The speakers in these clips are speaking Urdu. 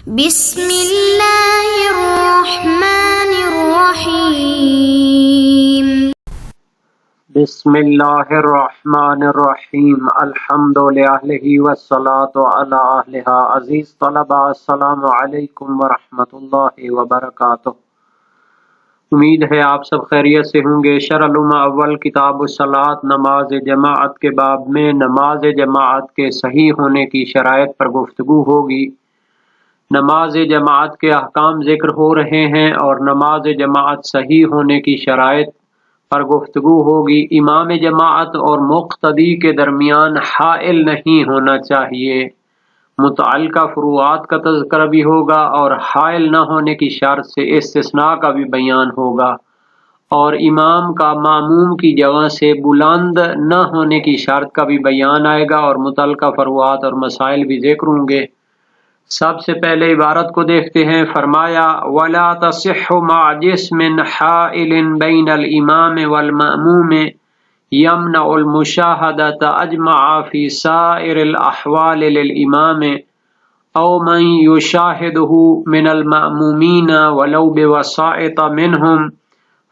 بسم اللہ الرحمن الرحیم بسم اللہ الرحمن الرحیم الحمد للہ والصلاة علی اہلہا۔ عزیز طلباء، السلام علیکم ورحمۃ اللہ وبرکاتہ۔ امید ہے آپ سب خیریت سے ہوں گے۔ شرح العلوم اول کتاب الصلاۃ نماز جماعت کے باب میں نماز جماعت کے صحیح ہونے کی شرائط پر گفتگو ہوگی۔ نماز جماعت کے احکام ذکر ہو رہے ہیں اور نماز جماعت صحیح ہونے کی شرائط پر گفتگو ہوگی۔ امام جماعت اور مقتدی کے درمیان حائل نہیں ہونا چاہیے۔ متعلقہ فروعات کا تذکرہ بھی ہوگا اور حائل نہ ہونے کی شرط سے استثناء کا بھی بیان ہوگا، اور امام کا ماموم کی جگہ سے بلند نہ ہونے کی شرط کا بھی بیان آئے گا، اور متعلقہ فروعات اور مسائل بھی ذکر ہوں گے۔ سب سے پہلے عبارت کو دیکھتے ہیں۔ فرمایا وَلَا تَصِحُّ مَعَ جِسْمٍ حَائِلٍ بَيْنَ الْإِمَامِ وَالْمَأْمُومِ يَمْنَعُ الْمُشَاهَدَةَ أَجْمَعَ فِي سَائِرِ الْأَحْوَالِ لِلْإِمَامِ أَوْ مَنْ يُشَاهِدُهُ مِنَ الْمَأْمُومِينَ وَلَوْ بِوَسَائِطَ مِنْهُمْ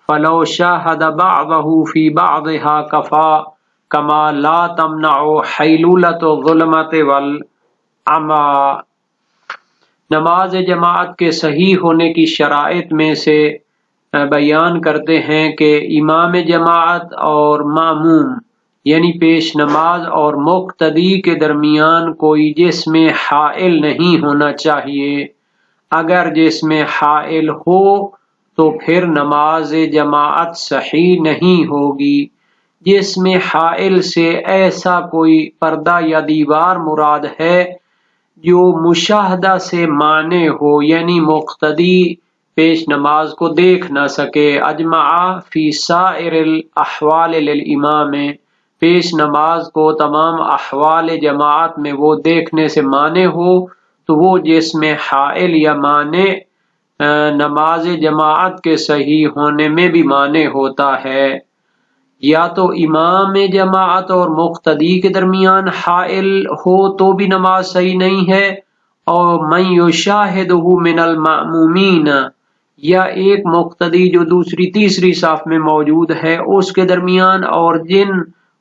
فَلَوْ شَاهَدَ بَعْضَهُ فِي بَعْضِهَا كَفَى كَمَا لَا تَمْنَعُ حَيْلُولَةُ الظُّلْمَةِ وَالْعَمَى۔ نماز جماعت کے صحیح ہونے کی شرائط میں سے بیان کرتے ہیں کہ امام جماعت اور ماموم یعنی پیش نماز اور مقتدی کے درمیان کوئی جسم حائل نہیں ہونا چاہیے۔ اگر جسم حائل ہو تو پھر نماز جماعت صحیح نہیں ہوگی۔ جسم حائل سے ایسا کوئی پردہ یا دیوار مراد ہے جو مشاہدہ سے مانع ہو، یعنی مقتدی پیش نماز کو دیکھ نہ سکے۔ اجمع فی سائر الاحوال للامام، پیش نماز کو تمام احوال جماعت میں وہ دیکھنے سے مانع ہو تو وہ جسم حائل یا مانع نماز جماعت کے صحیح ہونے میں بھی مانع ہوتا ہے۔ یا تو امام جماعت اور مقتدی کے درمیان حائل ہو تو بھی نماز صحیح نہیں ہے، اور من یشاہدہ من المأمومین، یا ایک مقتدی جو دوسری تیسری صف میں موجود ہے اس کے درمیان، اور جن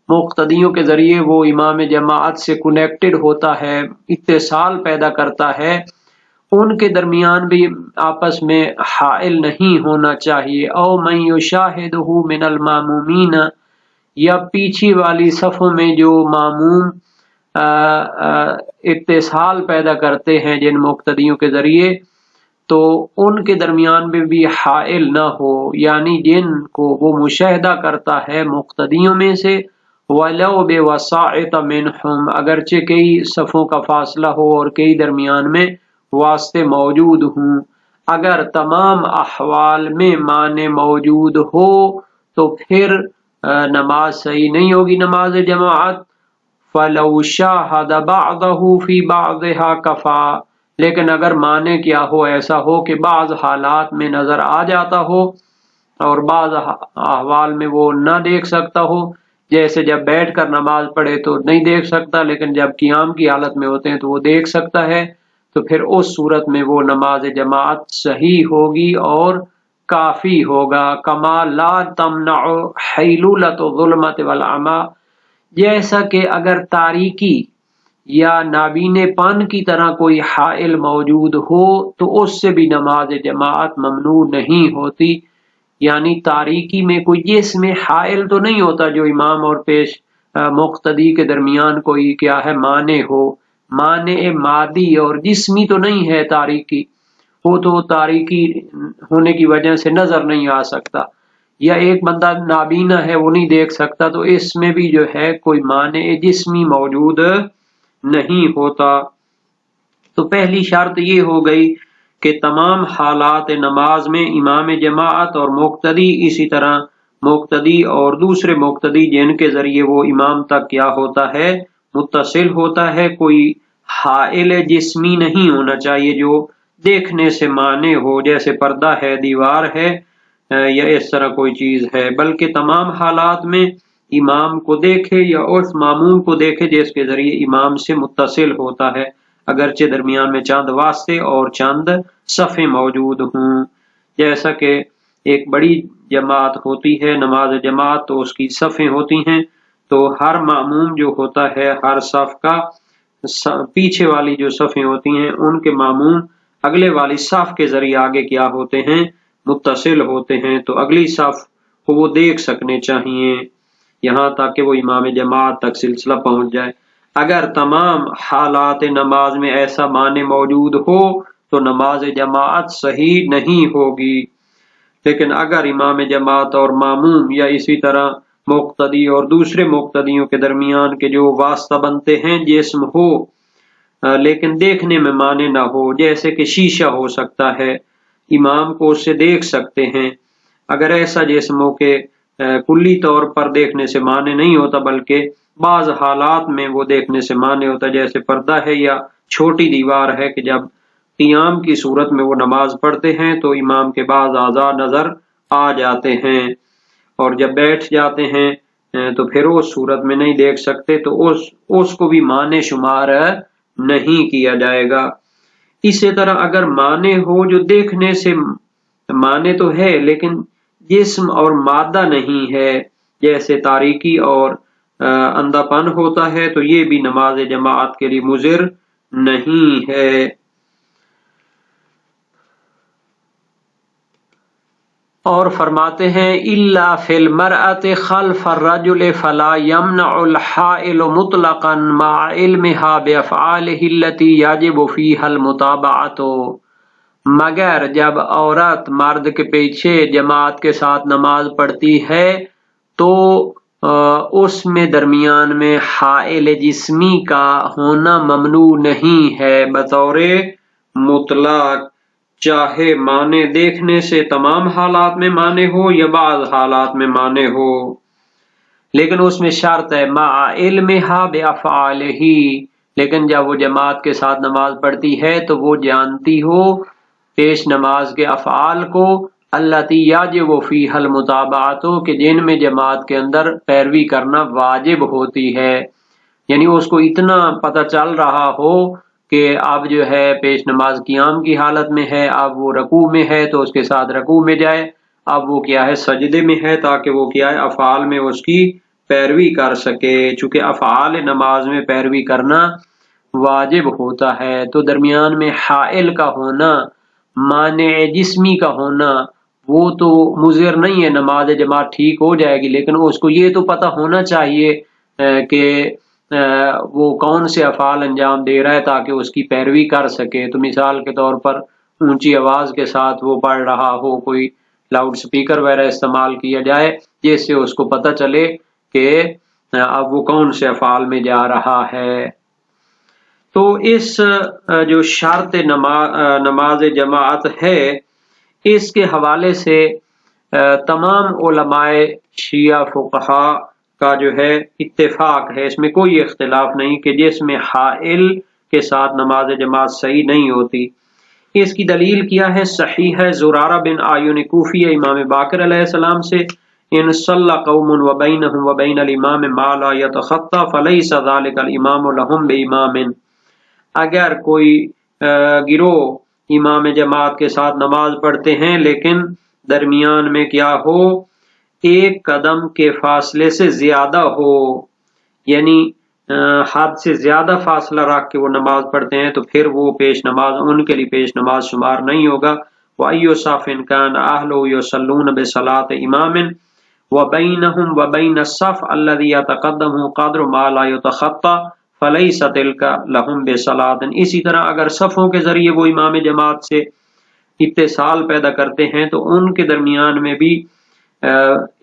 مقتدیوں کے ذریعے وہ امام جماعت سے کنیکٹڈ ہوتا ہے، اتصال پیدا کرتا ہے، ان کے درمیان بھی آپس میں حائل نہیں ہونا چاہیے۔ او من یشاہدہ من المأمومین، یا پیچھے والی صفوں میں جو ماموم اتصال پیدا کرتے ہیں جن مقتدیوں کے ذریعے، تو ان کے درمیان میں بھی حائل نہ ہو، یعنی جن کو وہ مشاہدہ کرتا ہے مقتدیوں میں سے، وَلَوْ بِوَسَائِطَ مِنْهُمْ، اگرچہ کئی صفوں کا فاصلہ ہو اور کئی درمیان میں واسطے موجود ہوں۔ اگر تمام احوال میں معنی موجود ہو تو پھر نماز صحیح نہیں ہوگی نماز جماعت۔ فَلَوْ شَاهَدَ بَعْضَهُ فِي بَعْضِهَا كَفَى، لیکن اگر معنی کیا ہو، ایسا ہو کہ بعض حالات میں نظر آ جاتا ہو اور بعض احوال میں وہ نہ دیکھ سکتا ہو، جیسے جب بیٹھ کر نماز پڑھے تو نہیں دیکھ سکتا، لیکن جب قیام کی حالت میں ہوتے ہیں تو وہ دیکھ سکتا ہے، تو پھر اس صورت میں وہ نماز جماعت صحیح ہوگی اور کافی ہوگا۔ کما لا تمنع حیلولۃ الظلمۃ والعمی، جیسا کہ اگر تاریکی یا نابینے پن کی طرح کوئی حائل موجود ہو تو اس سے بھی نماز جماعت ممنوع نہیں ہوتی۔ یعنی تاریکی میں کوئی جسم حائل تو نہیں ہوتا جو امام اور پیش مقتدی کے درمیان کوئی کیا ہے مانع ہو، مانع مادی اور جسمی تو نہیں ہے تاریکی، وہ تو تاریکی ہونے کی وجہ سے نظر نہیں آ سکتا، یا ایک بندہ نابینا ہے وہ نہیں دیکھ سکتا، تو اس میں بھی جو ہے کوئی مانع جسمی موجود نہیں ہوتا۔ تو پہلی شرط یہ ہو گئی کہ تمام حالات نماز میں امام جماعت اور مقتدی، اسی طرح مقتدی اور دوسرے مقتدی جن کے ذریعے وہ امام تک کیا ہوتا ہے متصل ہوتا ہے، کوئی حائل جسمی نہیں ہونا چاہیے جو دیکھنے سے مانع ہو، جیسے پردہ ہے، دیوار ہے، یا اس طرح کوئی چیز ہے، بلکہ تمام حالات میں امام کو دیکھے یا اس ماموم کو دیکھے جس کے ذریعے امام سے متصل ہوتا ہے۔ اگرچہ درمیان میں چند واسطے اور چند صفیں موجود ہوں۔ جیسا کہ ایک بڑی جماعت ہوتی ہے نماز جماعت تو اس کی صفیں ہوتی ہیں، تو ہر ماموم جو ہوتا ہے ہر صف کا پیچھے والی جو صفیں ہوتی ہیں ان کے ماموم اگلے والی صف کے ذریعے آگے کیا ہوتے ہیں، متصل ہوتے ہیں، تو اگلی صف کو وہ دیکھ سکنے چاہیے یہاں تک کہ وہ امام جماعت تک سلسلہ پہنچ جائے۔ اگر تمام حالات نماز میں ایسا معنی موجود ہو تو نماز جماعت صحیح نہیں ہوگی، لیکن اگر امام جماعت اور ماموم یا اسی طرح مقتدی اور دوسرے مقتدیوں کے درمیان کے جو واسطہ بنتے ہیں جسم ہو لیکن دیکھنے میں معنی نہ ہو، جیسے کہ شیشہ ہو سکتا ہے، امام کو اس سے دیکھ سکتے ہیں، اگر ایسا جسم ہو کہ کلی طور پر دیکھنے سے معنی نہیں ہوتا بلکہ بعض حالات میں وہ دیکھنے سے معنی ہوتا، جیسے پردہ ہے یا چھوٹی دیوار ہے کہ جب قیام کی صورت میں وہ نماز پڑھتے ہیں تو امام کے بعض اعضاء نظر آ جاتے ہیں، اور جب بیٹھ جاتے ہیں تو پھر اس صورت میں نہیں دیکھ سکتے، تو اس کو بھی معنی شمار نہیں کیا جائے گا۔ اسی طرح اگر معنی ہو جو دیکھنے سے معنی تو ہے لیکن جسم اور مادہ نہیں ہے، جیسے تاریکی اور اندھا پن ہوتا ہے، تو یہ بھی نماز جماعت کے لیے مضر نہیں ہے۔ اور فرماتے ہیں الا فی المرأة خلف الرجل فلا يمنع الحائل مطلقا مع علمها بافعاله التي يجب فيها المتابعة، مگر جب عورت مرد کے پیچھے جماعت کے ساتھ نماز پڑھتی ہے تو اس میں درمیان میں حائل جسمی کا ہونا ممنوع نہیں ہے بطور مطلق، چاہے معنی دیکھنے سے تمام حالات میں معنی ہو یا بعض حالات میں معنی ہو، لیکن اس میں شرط ہے مع علمها بافعالہ، لیکن جب وہ جماعت کے ساتھ نماز پڑھتی ہے تو وہ جانتی ہو پیش نماز کے افعال کو، التی یجب فیہا المتابعۃ، کہ جن میں جماعت کے اندر پیروی کرنا واجب ہوتی ہے، یعنی اس کو اتنا پتہ چل رہا ہو کہ اب جو ہے پیش نماز قیام کی حالت میں ہے، اب وہ رکوع میں ہے تو اس کے ساتھ رکوع میں جائے، اب وہ کیا ہے سجدے میں ہے تاکہ وہ کیا ہے افعال میں اس کی پیروی کر سکے، چونکہ افعال نماز میں پیروی کرنا واجب ہوتا ہے، تو درمیان میں حائل کا ہونا، مانع جسمی کا ہونا وہ تو مضر نہیں ہے، نماز جماعت ٹھیک ہو جائے گی، لیکن اس کو یہ تو پتہ ہونا چاہیے کہ وہ کون سے افعال انجام دے رہا ہے تاکہ اس کی پیروی کر سکے۔ تو مثال کے طور پر اونچی آواز کے ساتھ وہ پڑھ رہا ہو، کوئی لاؤڈ سپیکر وغیرہ استعمال کیا جائے جس سے اس کو پتہ چلے کہ اب وہ کون سے افعال میں جا رہا ہے۔ تو اس جو شرط نماز جماعت ہے اس کے حوالے سے تمام علماء شیعہ فقہا کا جو ہے اتفاق ہے، اس میں کوئی اختلاف نہیں کہ جس میں حائل کے ساتھ نماز جماعت صحیح نہیں ہوتی۔ اس کی دلیل کیا ہے؟ صحیح ہے زرارہ بن اعین کوفی امام باقر علیہ السلام سے، ان صلی قوم وبینہم وبین الامام ما لا یتخطی فلیس ذلک الامام لہم بامام، اگر کوئی گروہ امام جماعت کے ساتھ نماز پڑھتے ہیں لیکن درمیان میں کیا ہو ایک قدم کے فاصلے سے زیادہ ہو، یعنی حد سے زیادہ فاصلہ رکھ کے وہ نماز پڑھتے ہیں، تو پھر وہ پیش نماز ان کے لیے پیش نماز شمار نہیں ہوگا۔ وَأَيُّ صَفٍ كَانَ أَهْلُهُ يُصَلُّونَ بِصَلَاةِ إِمَامٍ وَبَيْنَهُمْ وَبَيْنَ الصَّفِّ الَّذِي يَتَقَدَّمُ قَدْرُ مَا لَا يُتَخَطَّى فَلَيْسَ تِلْكَ لَهُمْ بِصَلَاةٍ، اسی طرح اگر صفوں کے ذریعے وہ امام جماعت سے اتصال پیدا کرتے ہیں تو ان کے درمیان میں بھی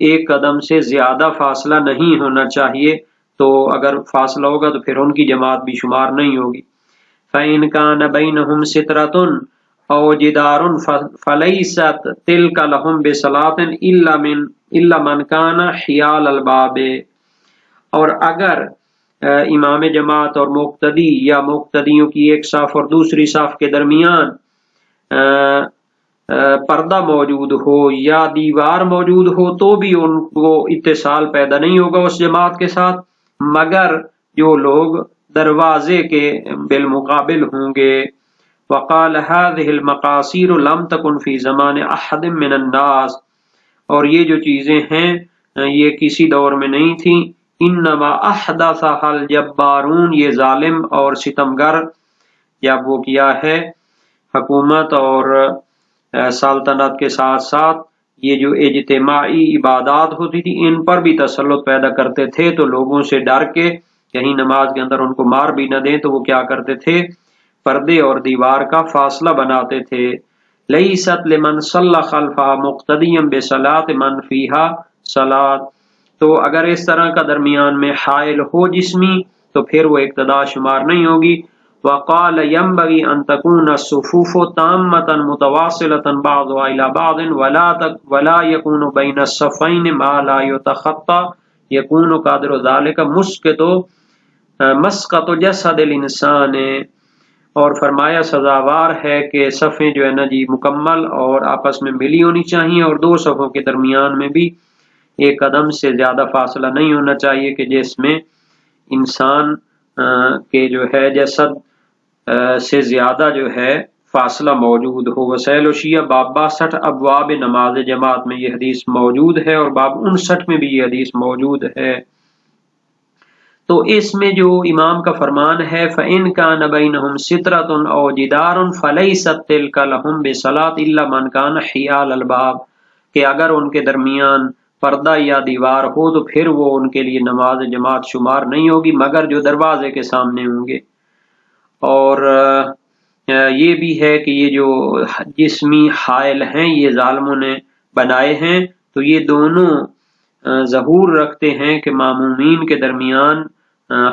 ایک قدم سے زیادہ فاصلہ نہیں ہونا چاہیے، تو اگر فاصلہ ہوگا تو پھر ان کی جماعت بھی شمار نہیں ہوگی۔ فَإِنْ كَانَ بَيْنَهُمْ سِتْرَةٌ أَوْ جِدَارٌ فَلَيْسَتْ تِلْكَ لَهُمْ بِصَلَاةٍ إِلَّا مَنْ كَانَ حِيَالَ الْبَابِ، اور اگر امام جماعت اور مقتدی یا مقتدیوں کی ایک صف اور دوسری صف کے درمیان پردہ موجود ہو یا دیوار موجود ہو تو بھی ان کو اتصال پیدا نہیں ہوگا اس جماعت کے ساتھ، مگر جو لوگ دروازے کے بالمقابل ہوں گے۔ وقال هذه المقاصير لم تكن في زمان احد من الناس، اور یہ جو چیزیں ہیں یہ کسی دور میں نہیں تھیں۔ انما احدثها الجبارون، یہ ظالم اور ستمگر جب وہ کیا ہے حکومت اور سلطنت کے ساتھ ساتھ یہ جو اجتماعی عبادات ہوتی تھی ان پر بھی تسلط پیدا کرتے تھے، تو لوگوں سے ڈر کے کہیں نماز کے اندر ان کو مار بھی نہ دیں تو وہ کیا کرتے تھے، پردے اور دیوار کا فاصلہ بناتے تھے۔ لیست لمن صلی خلفا مقتدیم بصلاۃ من فیہا صلاۃ، تو اگر اس طرح کا درمیان میں حائل ہو جسمی تو پھر وہ اقتداء شمار نہیں ہوگی۔ وقال ينبغي ان تكون الصفوف تامة متواصلة بعضها الى بعض ولا يكون بين الصفين ما لا يتخطى يكون قدر ذلك مسقط جسد الانسان، اور فرمایا سزاوار ہے کہ صفیں جو ہے نا جی مکمل اور آپس میں ملی ہونی چاہیے، اور دو صفوں کے درمیان میں بھی ایک قدم سے زیادہ فاصلہ نہیں ہونا چاہیے کہ جس میں انسان کے جو ہے جسد سے زیادہ جو ہے فاصلہ موجود ہو۔ وسائل وشیہ باب 62 ابواب نماز جماعت میں یہ حدیث موجود ہے، اور باب 59 میں بھی یہ حدیث موجود ہے۔ تو اس میں جو امام کا فرمان ہے فَإِنْ كَانَ بَيْنَهُمْ سِتْرَةٌ أَوْ جِدَارٌ فَلَيْسَتْ تِلْكَ لَهُمْ بِصَلَاةٍ إِلَّا مَنْ كَانَ حِيَالَ الْبَابِ، کہ اگر ان کے درمیان پردہ یا دیوار ہو تو پھر وہ ان کے لیے نماز جماعت شمار نہیں ہوگی مگر جو دروازے کے سامنے ہوں گے۔ اور یہ بھی ہے کہ یہ جو جسمی حائل ہیں یہ ظالموں نے بنائے ہیں، تو یہ دونوں ظہور رکھتے ہیں کہ مامومین کے درمیان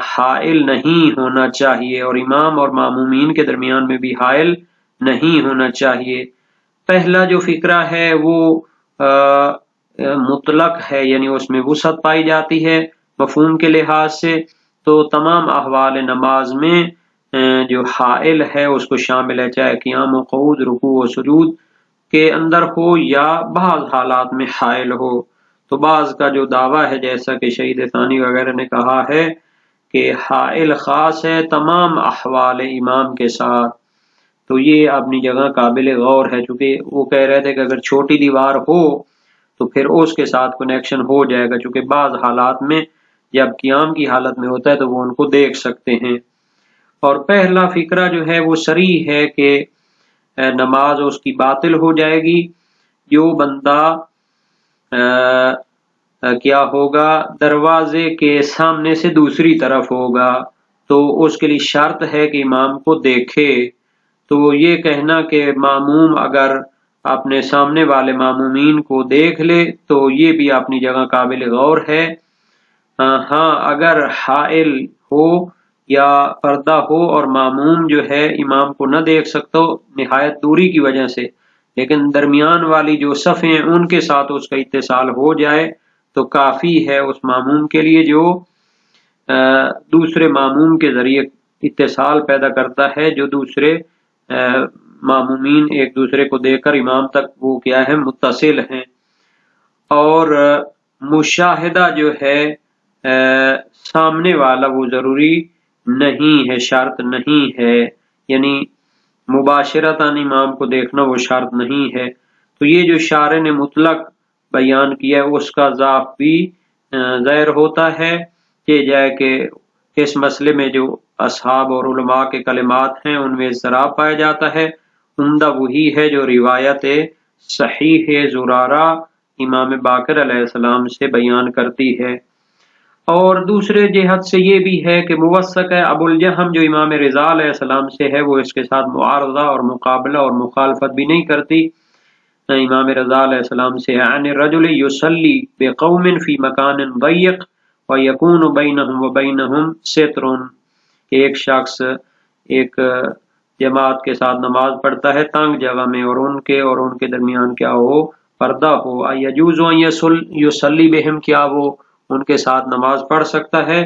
حائل نہیں ہونا چاہیے، اور امام اور مامومین کے درمیان میں بھی حائل نہیں ہونا چاہیے۔ پہلا جو فقرہ ہے وہ مطلق ہے، یعنی اس میں وسعت پائی جاتی ہے مفہوم کے لحاظ سے، تو تمام احوال نماز میں جو حائل ہے اس کو شامل ہے، چاہے قیام و قعود، رکوع و سجود کے اندر ہو یا بعض حالات میں حائل ہو۔ تو بعض کا جو دعویٰ ہے جیسا کہ شہید ثانی وغیرہ نے کہا ہے کہ حائل خاص ہے تمام احوال امام کے ساتھ، تو یہ اپنی جگہ قابل غور ہے، چونکہ وہ کہہ رہے تھے کہ اگر چھوٹی دیوار ہو تو پھر اس کے ساتھ کنیکشن ہو جائے گا، چونکہ بعض حالات میں جب قیام کی حالت میں ہوتا ہے تو وہ ان کو دیکھ سکتے ہیں۔ اور پہلا فقرہ جو ہے وہ صریح ہے کہ نماز اس کی باطل ہو جائے گی، جو بندہ کیا ہوگا، دروازے کے سامنے سے دوسری طرف ہوگا، تو اس کے لیے شرط ہے کہ امام کو دیکھے۔ تو یہ کہنا کہ ماموم اگر اپنے سامنے والے مامومین کو دیکھ لے تو یہ بھی اپنی جگہ قابل غور ہے۔ ہاں اگر حائل ہو یا پردہ ہو اور ماموم جو ہے امام کو نہ دیکھ سکتا نہایت دوری کی وجہ سے، لیکن درمیان والی جو صفیں ہیں ان کے ساتھ اس کا اتصال ہو جائے تو کافی ہے اس ماموم کے لیے جو دوسرے ماموم کے ذریعے اتصال پیدا کرتا ہے، جو دوسرے مامومین ایک دوسرے کو دیکھ کر امام تک وہ کیا ہے متصل ہیں۔ اور مشاہدہ جو ہے سامنے والا وہ ضروری نہیں ہے، شرط نہیں ہے، یعنی مباشرتاً امام کو دیکھنا وہ شرط نہیں ہے۔ تو یہ جو شارح نے مطلق بیان کیا ہے اس کا ضعف بھی ظاہر ہوتا ہے کہ جائے کہ اس مسئلے میں جو اصحاب اور علماء کے کلمات ہیں ان میں اضطراب پایا جاتا ہے۔ عمدہ وہی ہے جو روایت صحیح زرارہ امام باقر علیہ السلام سے بیان کرتی ہے۔ اور دوسرے جہت سے یہ بھی ہے کہ موثق ہے ابو الجہم جو امام رضا علیہ السلام سے ہے، وہ اس کے ساتھ معارضہ اور مقابلہ اور مخالفت بھی نہیں کرتی۔ امام رضا علیہ السلام سے عن الرجل یصلی بقوم فی مکان ضیق ویکون بینہم وبینہم ستر، ایک شخص ایک جماعت کے ساتھ نماز پڑھتا ہے تنگ جگہ میں اور ان کے درمیان کیا ہو، پردہ ہو۔ یجوز ان یصلی بہم، کیا وہ ان کے ساتھ نماز پڑھ سکتا ہے؟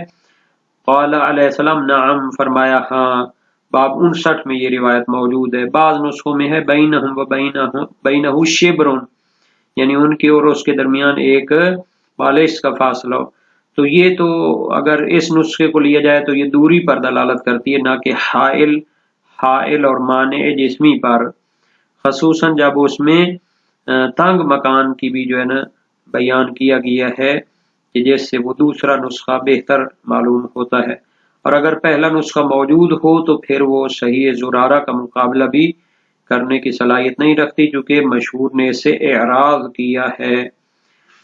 قال علیہ السلام نعم، فرمایا ہاں۔ باب 59 میں یہ روایت موجود ہے۔ بعض نسخوں میں ہے بینہم و بینہ شبر، یعنی ان کے اور اس کے درمیان ایک بالش کا فاصلہ ہو۔ تو یہ تو اگر اس نسخے کو لیا جائے تو یہ دوری پر دلالت کرتی ہے، نہ کہ حائل اور مانع جسمی پر، خصوصاً جب اس میں تنگ مکان کی بھی جو ہے نا بیان کیا گیا ہے کہ جس سے وہ دوسرا نسخہ بہتر معلوم ہوتا ہے، اور اگر پہلا نسخہ موجود ہو تو پھر وہ صحیح زرارہ کا مقابلہ بھی کرنے کی صلاحیت نہیں رکھتی، چونکہ مشہور نے اسے اعراض کیا ہے۔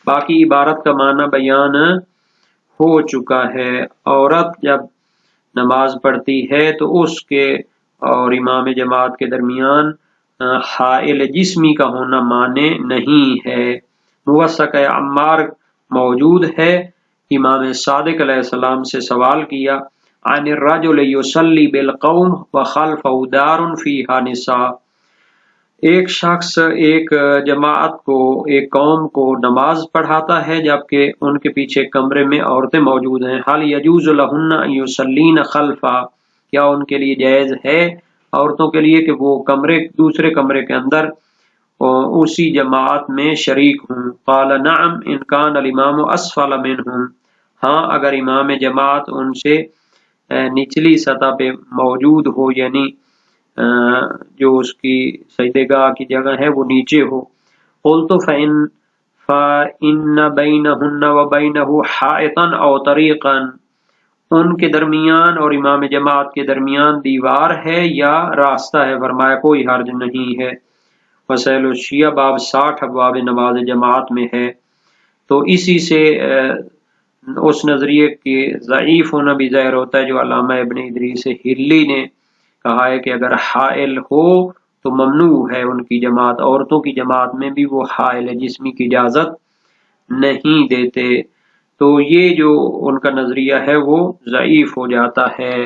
باقی عبارت کا معنی بیان ہو چکا ہے۔ عورت جب نماز پڑھتی ہے تو اس کے اور امام جماعت کے درمیان حائل جسمی کا ہونا مانع نہیں ہے۔ موثق عمار موجود ہے، امام صادق علیہ السلام سے سوال کیا، عن الرجل یصلی بالقوم وخلفہ دار فیہا نساء، ایک شخص ایک جماعت کو، ایک قوم کو نماز پڑھاتا ہے جبکہ ان کے پیچھے کمرے میں عورتیں موجود ہیں، حل یجوز لہن ان یصلین خلفہ، کیا ان کے لیے جائز ہے عورتوں کے لیے کہ وہ دوسرے کمرے کے اندر اسی جماعت میں شریک ہوں؟ قال نعم ان کان الامام اسفل منہم، ہاں اگر امام جماعت ان سے نچلی سطح پہ موجود ہو، یعنی جو اس کی سجدہ گاہ کی جگہ ہے وہ نیچے ہو۔ قلت فإن بینہن وبینہ حائطا او طریقا، ان کے درمیان اور امام جماعت کے درمیان دیوار ہے یا راستہ ہے؟ فرمایا کوئی حرج نہیں ہے۔ وسائل الشیعہ باب 60 ابواب نماز جماعت میں ہے۔ تو اسی سے اس نظریے کے ضعیف ہونا بھی ظاہر ہوتا ہے جو علامہ ابن ادریس حلی نے کہا ہے کہ اگر حائل ہو تو ممنوع ہے ان کی جماعت، عورتوں کی جماعت میں بھی وہ حائل جسمی کی اجازت نہیں دیتے، تو یہ جو ان کا نظریہ ہے وہ ضعیف ہو جاتا ہے۔